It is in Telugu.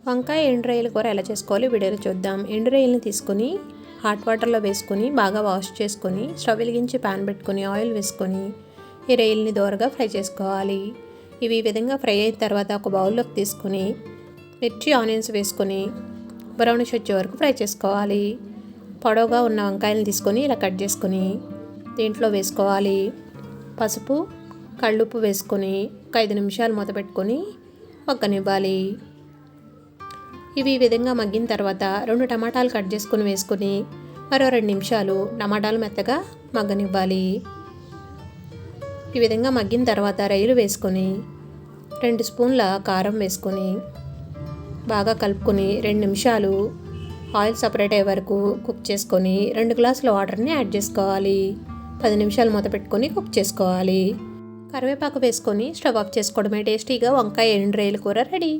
వంకాయ ఎండు రొయ్యల కూర ఎలా చేసుకోవాలో వీడియోలో చూద్దాం. ఎండు రొయ్యలను తీసుకొని హాట్ వాటర్లో వేసుకొని బాగా వాష్ చేసుకొని స్టవ్ వెలిగించి ప్యాన్ పెట్టుకొని ఆయిల్ వేసుకొని ఈ రొయ్యల్ని దోరగా ఫ్రై చేసుకోవాలి. ఇవి ఈ విధంగా ఫ్రై అయిన తర్వాత ఒక బౌల్లోకి తీసుకొని మిర్చి ఆనియన్స్ వేసుకొని బ్రౌనిష్ వచ్చే వరకు ఫ్రై చేసుకోవాలి. పొడవుగా ఉన్న వంకాయలను తీసుకొని ఇలా కట్ చేసుకొని దీంట్లో వేసుకోవాలి. పసుపు కళ్ళుప్పు వేసుకొని ఒక 5 నిమిషాలు మూత పెట్టుకొని మగ్గనివ్వాలి. ఇవి ఈ విధంగా మగ్గిన తర్వాత 2 టమాటాలు కట్ చేసుకొని వేసుకొని మరో 2 నిమిషాలు టమాటాలు మెత్తగా మగ్గనివ్వాలి. ఈ విధంగా మగ్గిన తర్వాత రొయ్యలు వేసుకొని 2 స్పూన్ల కారం వేసుకొని బాగా కలుపుకొని 2 నిమిషాలు ఆయిల్ సపరేట్ అయ్యే వరకు కుక్ చేసుకొని 2 గ్లాసుల వాటర్ని యాడ్ చేసుకోవాలి. 10 నిమిషాలు మూత పెట్టుకొని కుక్ చేసుకోవాలి. కరివేపాకు వేసుకొని స్టవ్ ఆఫ్ చేసుకోవడమే. టేస్టీగా వంకాయ ఎండు రొయ్యల కూర రెడీ.